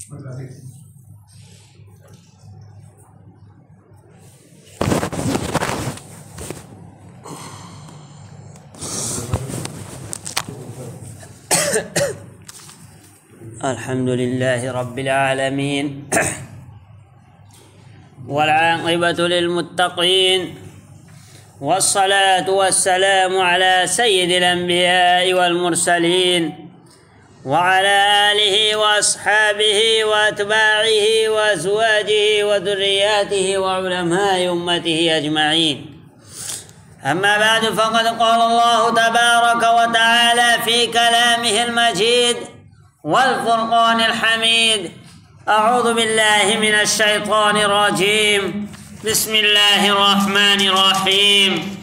الحمد لله رب العالمين والعاقبة للمتقين والصلاة والسلام على سيد الأنبياء والمرسلين وعلى آله وأصحابه وأتباعه وأزواجه وذرياته وعلماء أمته أجمعين. أما بعد، فقد قال الله تبارك وتعالى في كلامه المجيد والفرقان الحميد: أعوذ بالله من الشيطان الرجيم، بسم الله الرحمن الرحيم.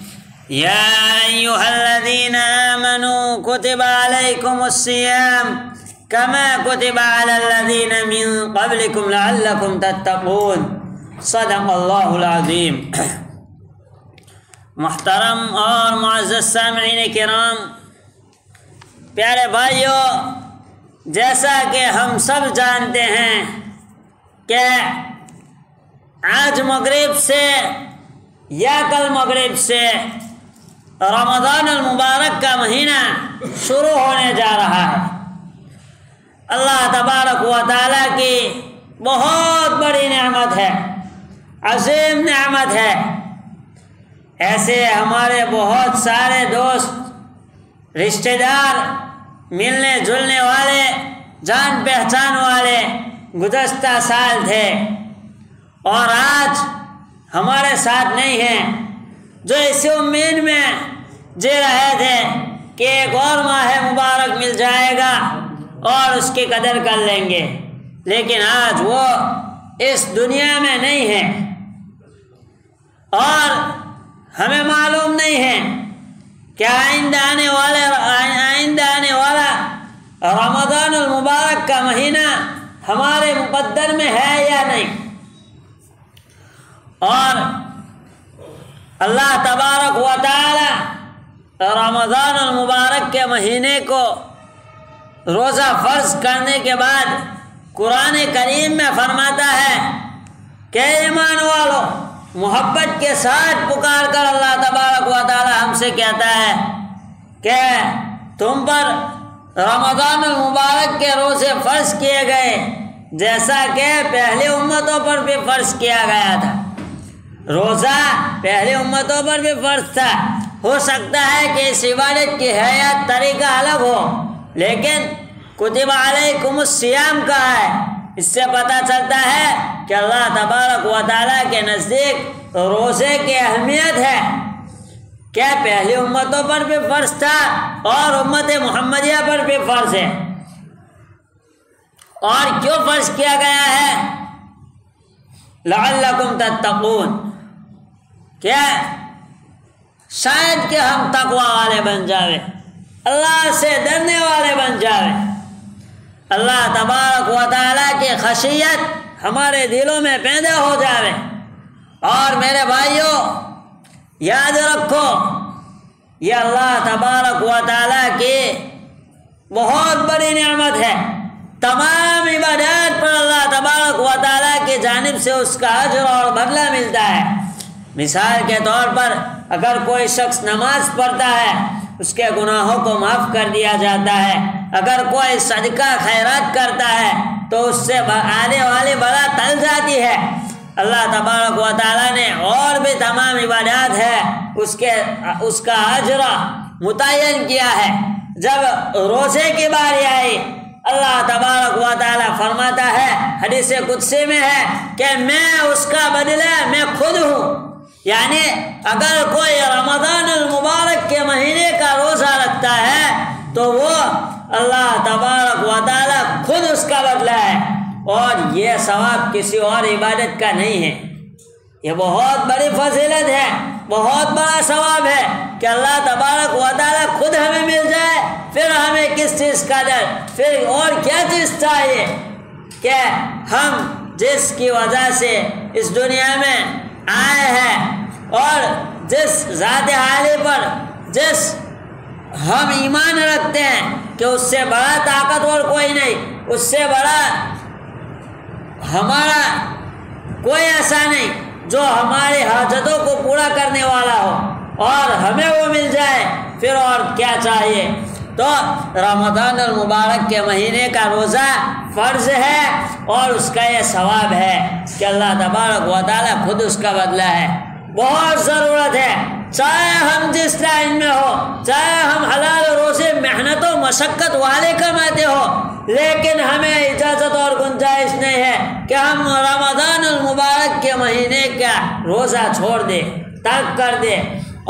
يا أيها الذين آمنوا كتب عليكم الصيام كما كتب على الذين من قبلكم لعلكم تتقون. صدق اللہ العظیم. محترم اور معزز سامعین کرام، پیارے بھائیوں، جیسا کہ ہم سب جانتے ہیں کہ آج مغرب سے یا کل مغرب سے رمضان المبارک کا مہینہ شروع ہونے جا رہا ہے. اللہ تبارک و تعالیٰ کی بہت بڑی نعمت ہے، عظیم نعمت ہے. ایسے ہمارے بہت سارے دوست، رشتہ دار، ملنے جلنے والے، جان پہچان والے گزشتہ سال تھے اور آج ہمارے ساتھ نہیں ہیں، جو اسی امید میں جی رہے تھے کہ ایک اور ماہ مبارک مل جائے گا اور اس کی قدر کر لیں گے، لیکن آج وہ اس دنیا میں نہیں ہیں اور ہمیں معلوم نہیں ہے کہ آئندہ آنے والا رمضان المبارک کا مہینہ ہمارے مقدر میں ہے یا نہیں. اور اللہ تبارک و تعالی رمضان المبارک کے مہینے کو روزہ فرض کرنے کے بعد قرآن کریم میں فرماتا ہے کہ ایمان والو، محبت کے ساتھ پکار کر اللہ تبارک و تعالی ہم سے کہتا ہے کہ تم پر رمضان المبارک کے روزے فرض کیے گئے جیسا کہ پہلی امتوں پر بھی فرض کیا گیا تھا. روزہ پہلی امتوں پر بھی فرض تھا. ہو سکتا ہے کہ اس عبادت کی حیات طریقہ الگ ہو، لیکن کتب علیکم الصیام کہا ہے. اس سے پتہ چلتا ہے کہ اللہ تبارک و تعالیٰ کے نزدیک روزے کی اہمیت ہے کہ پہلی امتوں پر بھی فرض تھا اور امت محمدیہ پر بھی فرض ہے. اور کیوں فرض کیا گیا ہے؟ لعلکم تتقون، کیا شاید کہ ہم تقوی والے بن جاوے، اللہ سے ڈرنے والے بن جاوے، اللہ تبارک و تعالیٰ کی خشیت ہمارے دلوں میں پیدا ہو جاوے. اور میرے بھائیوں، یاد رکھو، یہ اللہ تبارک و تعالیٰ کی بہت بڑی نعمت ہے. تمام عبادات پر اللہ تبارک و تعالیٰ کی جانب سے اس کا اجر اور بدلہ ملتا ہے. مثال کے طور پر اگر کوئی شخص نماز پڑھتا ہے اس کے گناہوں کو معاف کر دیا جاتا ہے. اگر کوئی صدقہ خیرات کرتا ہے تو اس سے آنے والی بلا ٹل جاتی ہے. اللہ تبارک و تعالیٰ نے اور بھی تمام عبادات ہے اس کا اجر متعین کیا ہے. جب روزے کی باری آئی، اللہ تبارک و تعالیٰ فرماتا ہے، حدیث قدسی میں ہے کہ میں اس کا بدلہ میں خود ہوں. یعنی اگر کوئی رمضان المبارک کے مہینے کا روزہ رکھتا ہے تو وہ اللہ تبارک و تعالیٰ خود اس کا بدلہ ہے، اور یہ ثواب کسی اور عبادت کا نہیں ہے. یہ بہت بڑی فضیلت ہے، بہت بڑا ثواب ہے کہ اللہ تبارک و تعالیٰ خود ہمیں مل جائے. پھر ہمیں کس چیز کا ڈر، پھر اور کیا چیز چاہیے کہ ہم جس کی وجہ سے اس دنیا میں آئے ہیں اور جس ذات عالی پر جس ہم ایمان رکھتے ہیں کہ اس سے بڑا طاقتور کوئی نہیں، اس سے بڑا ہمارا کوئی ایسا نہیں جو ہماری حاجتوں کو پورا کرنے والا ہو اور ہمیں وہ مل جائے، پھر اور کیا چاہیے؟ تو رمضان المبارک کے مہینے کا روزہ فرض ہے اور اس کا یہ ثواب ہے کہ اللہ تبارک و تعالیٰ خود اس کا بدلہ ہے۔ بہت ضرورت ہے، چاہے ہم جس لائن میں ہو، چاہے ہم حلال روزے محنت و مشقت والے کماتے ہو، لیکن ہمیں اجازت اور گنجائش نہیں ہے کہ ہم رمضان المبارک کے مہینے کا روزہ چھوڑ دیں، ترک کر دیں۔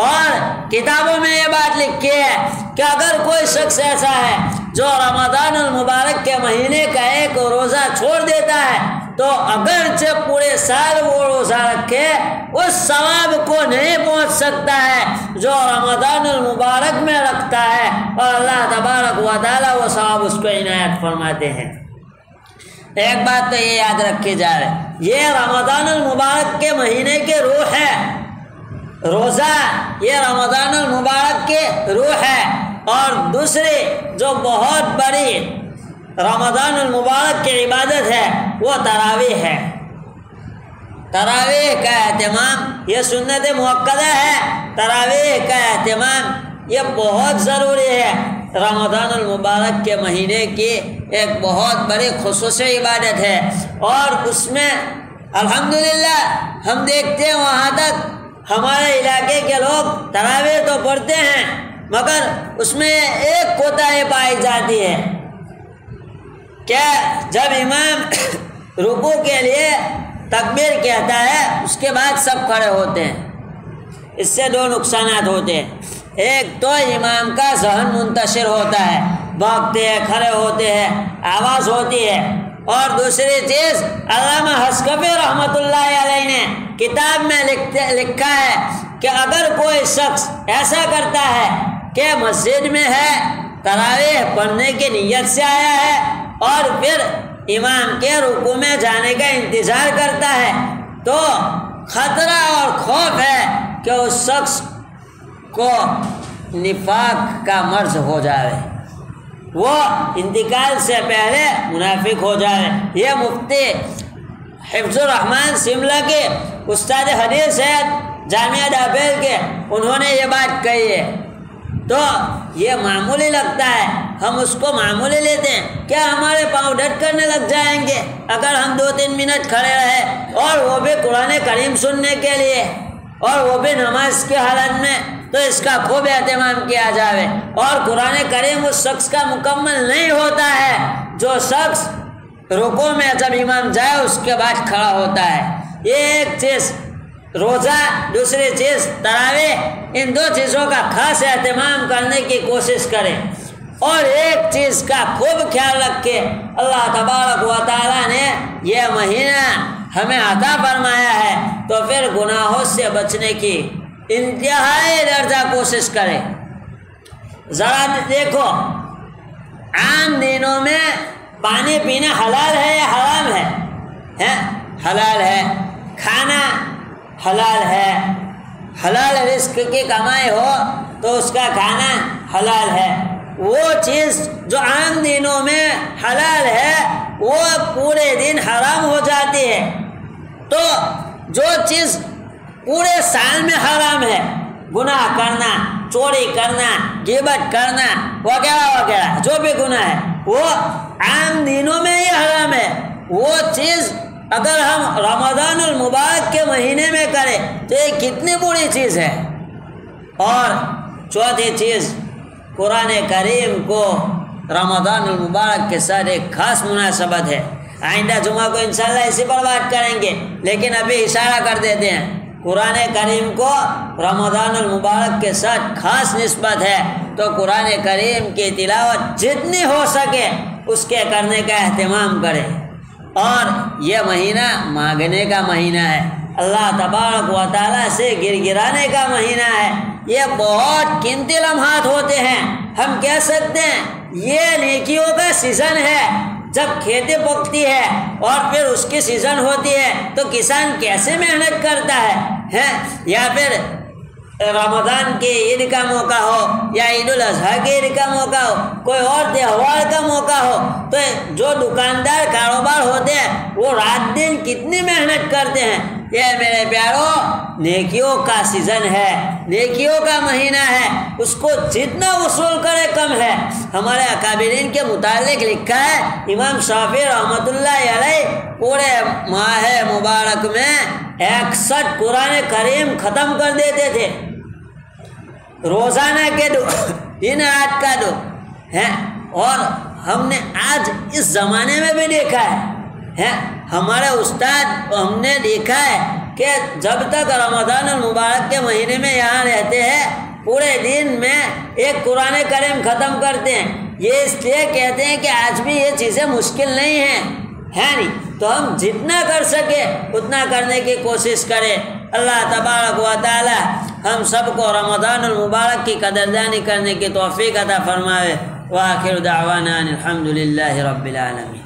اور کتابوں میں یہ بات لکھی ہے کہ اگر کوئی شخص ایسا ہے جو رمضان المبارک کے مہینے کا ایک روزہ چھوڑ دیتا ہے تو اگرچہ پورے سال وہ روزہ رکھے اس ثواب کو نہیں پہنچ سکتا ہے جو رمضان المبارک میں رکھتا ہے، اور اللہ تبارک و تعالیٰ وہ ثواب اس کو عنایت فرماتے ہیں۔ ایک بات تو یہ یاد رکھی جائے، یہ رمضان المبارک کے مہینے کی روح ہے، روزہ یہ رمضان المبارک کی روح ہے۔ اور دوسری جو بہت بڑی رمضان المبارک کی عبادت ہے وہ تراویح ہے۔ تراویح کا اہتمام یہ سنت مؤکدہ ہے، تراویح کا اہتمام یہ بہت ضروری ہے۔ رمضان المبارک کے مہینے کی ایک بہت بڑی خصوصی عبادت ہے، اور اس میں الحمدللہ ہم دیکھتے ہیں وہاں تک ہمارے علاقے کے لوگ تراویح تو پڑھتے ہیں مگر اس میں ایک کوتاہی پائی جاتی ہے کہ جب امام رکوع کے لیے تکبیر کہتا ہے اس کے بعد سب کھڑے ہوتے ہیں۔ اس سے دو نقصانات ہوتے ہیں، ایک تو امام کا ذہن منتشر ہوتا ہے، بھاگتے ہیں، کھڑے ہوتے ہیں، آواز ہوتی ہے، اور دوسری چیز علامہ حسکفی رحمۃ اللہ علیہ نے کتاب میں لکھا ہے کہ اگر کوئی شخص ایسا کرتا ہے کہ مسجد میں ہے، تراویح پڑھنے کی نیت سے آیا ہے اور پھر امام کے رکوع میں جانے کا انتظار کرتا ہے، تو خطرہ اور خوف ہے کہ اس شخص کو نفاق کا مرض ہو جائے، وہ انتقال سے پہلے منافق ہو جائے۔ یہ مفتی حفظ الرحمان شملہ کے استاد حدیث ہے جامعہ دابیل کے، انہوں نے یہ بات کہی ہے۔ تو یہ معمولی لگتا ہے، ہم اس کو معمولی لیتے ہیں، کیا ہمارے پاؤں ڈٹ کرنے لگ جائیں گے اگر ہم 2-3 منٹ کھڑے رہے، اور وہ بھی قرآن کریم سننے کے لیے، اور وہ بھی نماز کی حالت میں، تو اس کا خوب اہتمام کیا جائے۔ اور قرآن کریم اس شخص کا مکمل نہیں ہوتا ہے جو شخص رکوع میں جب امام جائے اس کے بعد کھڑا ہوتا ہے۔ یہ ایک چیز روزہ، دوسری چیز تراویح، ان دو چیزوں کا خاص اہتمام کرنے کی کوشش کریں، اور ایک چیز کا خوب خیال رکھے، اللہ تبارک و تعالیٰ نے یہ مہینہ ہمیں عطا فرمایا ہے تو پھر گناہوں سے بچنے کی انتہائی درجہ کوشش کریں۔ ذرا دیکھو، عام دنوں میں پانی پینا حلال ہے یا حرام ہے؟ حلال ہے، کھانا حلال ہے، حلال رزق کی کمائی ہو تو اس کا کھانا حلال ہے۔ وہ چیز جو عام دنوں میں حلال ہے وہ پورے دن حرام ہو جاتی ہے، تو جو چیز پورے سال میں حرام ہے، گناہ کرنا، چوری کرنا، غیبت کرنا وغیرہ وغیرہ جو بھی گناہ ہے وہ عام دنوں میں ہی حرام ہے، وہ چیز اگر ہم رمضان المبارک کے مہینے میں کریں تو یہ کتنی بری چیز ہے۔ اور چوتھی چیز، قرآن کریم کو رمضان المبارک کے ساتھ ایک خاص مناسبت ہے، آئندہ جمعہ کو انشاءاللہ اسی پر بات کریں گے، لیکن ابھی اشارہ کر دیتے ہیں، قرآن کریم کو رمضان المبارک کے ساتھ خاص نسبت ہے، تو قرآن کریم کی تلاوت جتنی ہو سکے اس کے کرنے کا اہتمام کریں۔ اور یہ مہینہ مانگنے کا مہینہ ہے، اللہ تبارک و تعالیٰ سے گر گرانے کا مہینہ ہے۔ یہ بہت قیمتی لمحات ہوتے ہیں، ہم کہہ سکتے ہیں یہ نیکیوں کا سیزن ہے۔ جب کھیتی پکتی ہے اور پھر اس کی سیزن ہوتی ہے تو کسان کیسے محنت کرتا ہے، یا پھر رمضان کی عید کا موقع ہو یا عید الاضحیٰ کی عید کا موقع ہو، کوئی اور تہوار کا موقع ہو، تو جو دکاندار کاروبار ہوتے ہیں وہ رات دن کتنی محنت کرتے ہیں. یہ میرے پیاروں نیکیوں کا سیزن ہے، نیکیوں کا مہینہ ہے، اس کو جتنا وصول کرے کم ہے. ہمارے اکابرین کے متعلق لکھا ہے امام شافعی رحمۃ اللہ علیہ پورے ماہ مبارک میں 61 قرآن کریم ختم کر دیتے تھے، روزانہ کے 2 دن رات کا 2 ہے. اور ہم نے آج اس زمانے میں بھی دیکھا ہے ہمارے استاد ہم نے دیکھا ہے کہ جب تک رمضان المبارک کے مہینے میں یہاں رہتے ہیں پورے دن میں 1 قرآن کریم ختم کرتے ہیں. یہ اس لیے کہتے ہیں کہ آج بھی یہ چیزیں مشکل نہیں ہیں، ہے نہیں؟ تو ہم جتنا کر سکے اتنا کرنے کی کوشش کریں. اللہ تبارک و تعالی ہم سب کو رمضان المبارک کی قدردانی کرنے کی توفیق عطا فرمائے. وآخر دعوانا ان الحمد للہ رب العالمین.